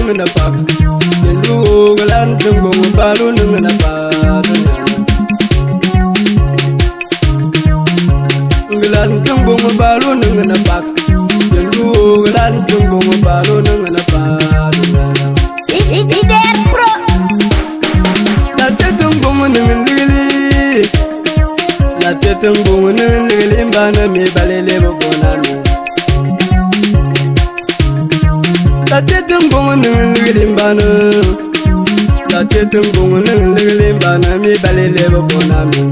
nung na pak Yendu galan tungbong balu nung na pak Galan tungbong balu nung na pak Yendu galan tungbong balu nung na pak Ider Pro La tungbong nung ligli La tungbong nung ligli mbana mi balele bonami La tungbong nung ligli mbana La tungbong nung ligli mbana mi balele bonami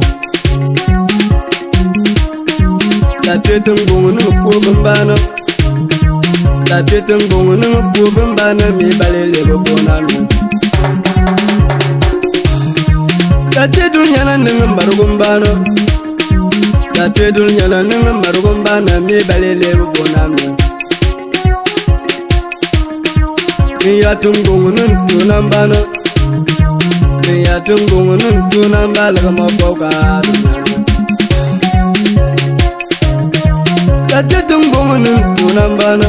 La tungbong nung mbana La tungbong nung mbana mi balele bonami La dunya na nung marugumbana La dunya na nung marugumbana mi balele bonami Ya tungbong nung tunambana Ya tungbong nung tunambala mo boga Ya tungbong nung tunambana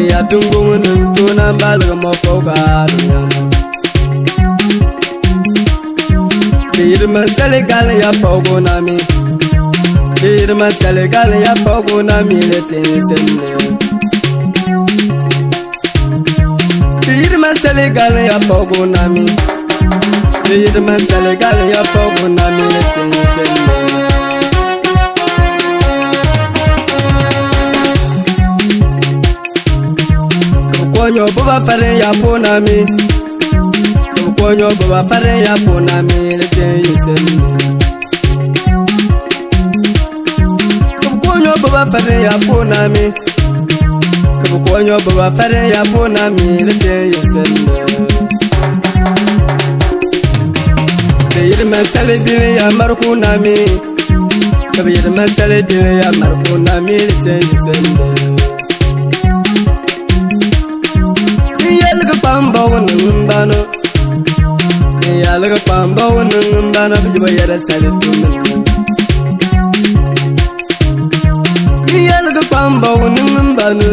Ya tungbong nung tunambala mo boga Irma Senegal ya pogo nami Irma Senegal ya pogo nami le tinsenne Irma Senegal ya pogo nami Irma Senegal ya pogo nami le tinsenne Konyo boba fare ya ponami Konyo baba fare ya pona mi le tensenne Konyo baba fare ya pona mi Konyo baba fare ya pona mi le tensenne Beyir masale dile ya markuna mi Beyir masale dile ya markuna mi le tensenne Yelga pamba wonun bano Ya laga pamba wonun bana bijiba yara salitu Ya laga pamba wonun bana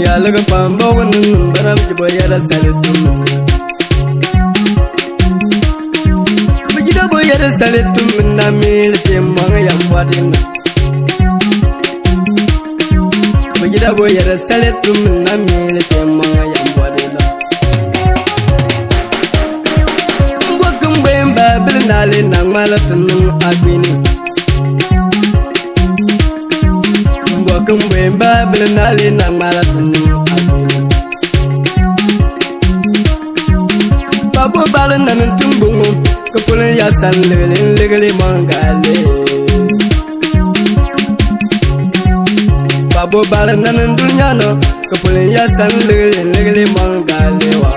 Ya laga pamba wonun bana bijiba yara salitu Bijida bo yara salitu na mil temanga ya wadina Bijida bo yara salitu na mil temanga ya wadina Nale nang malatunung agwini Mbokung bemba nale nang malatunung agwini Babu balan nan tumbungu Kapulun yasan legale mangale Babu balan nan dunyano Kapulun yasan legale mangale wa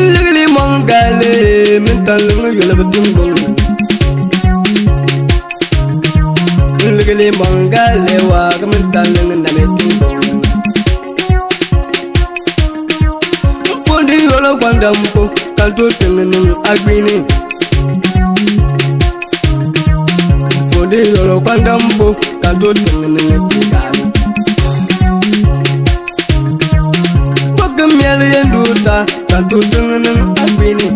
Legally mongale, mentalung yulabutungung. Legally mongale, wag mentalung nametungung. Fondi yola wandampo, kanto tengenung agwini. Fondi yola wandampo, kanto tengenung agwini. Miel yenduta kanto tungunung agwini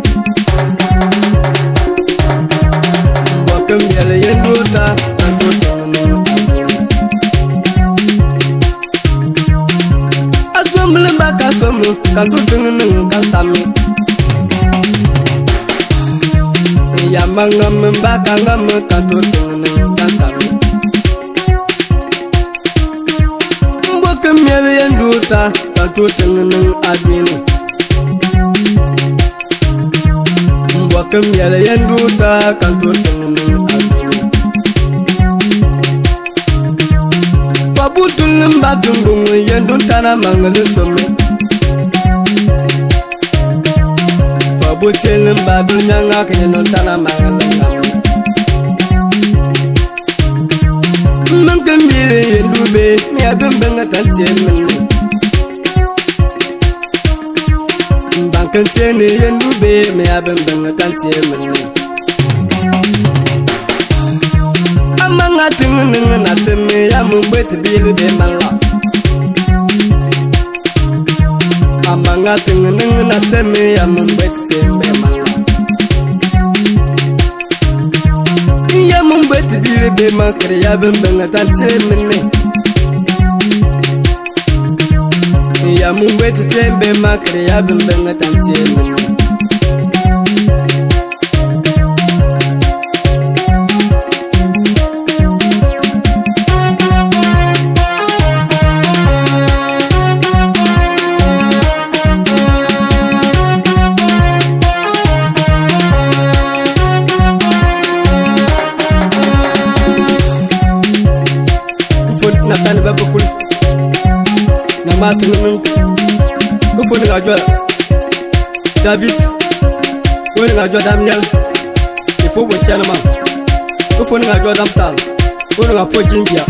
Wakam miel yenduta kanto tungunung agwini Asum lembaka sumu kanto tungunung kantami Yamangam mbaka ngam kanto tungunung kantami Wakam miel yenduta kanto tungunung agwini Wakam yala yenduta kanto tungunung agwini Pabutul mbatungung yenduta na mangalu sume Pabutul mbadul nyangak yenduta na mangalu ngam Mangkambile yendube miadumbenga tantiemene Kantene yendube me abembanga kantene Amanga tinga na seme ya mubet bilu de mala amanga ning na seme amumbete mbema ya mumbete bile be makre ya bembenga tante mene ya mumbete tembe makre ya bembenga tante mene Nathan babukul na matun ko fo nga jola David ko nga jola Daniel il faut bo chana ma ko fo nga jola Damtal ko nga fo Jingia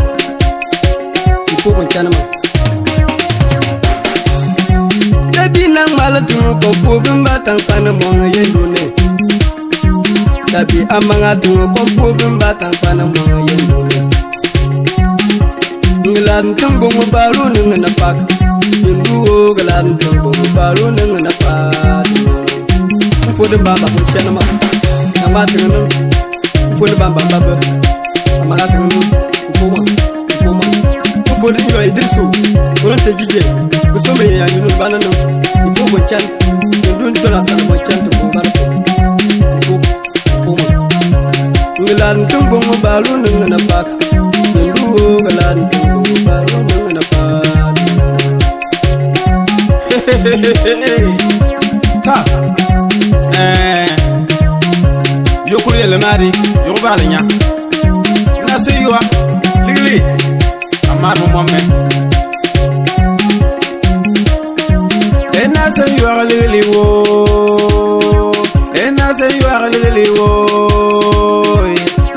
il faut bo chana ma Dabi nang malatu ko fo bimba tang pana mo yendo ne Dabi amanga tu ko fo bimba tang pana mo yendo ne Galan tumbo baru nung na pak Yundu galan tumbo baru nung na pak Fudu bamba ko chana ma Amata nung Fudu bamba bamba Amata nung Fuma Fudu yo idrisu Kuran te jije Kusome ya yunu bana nung Ifu ko chan Yundu ntola sana ko chan tumbo bana Fuma Galan tumbo baru nung na pak Yundu galan tumbo baru nung na pak Ta Yokuri ele mari Yoruba le nya Na se yuwa Ligli Amadu momme Ena se yuwa ligli wo Ena se yuwa ligli wo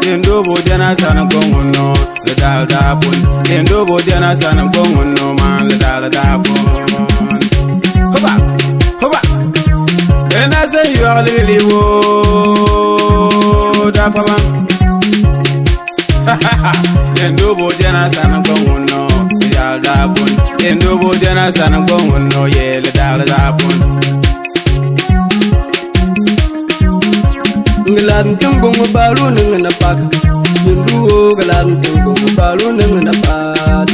Yendo bo diana sana kongono Le dal da bun Yendo bo diana sana kongono man Le dal da bun Hoba Hoba Ena se yuwa ligli wo Da pama Yendo bo diana sana kongono Le dal da bun Yendo bo diana sana kongono Ye le dal da bun Galan tumbo baru nung na pak Yundu galan tumbo baru nung na pak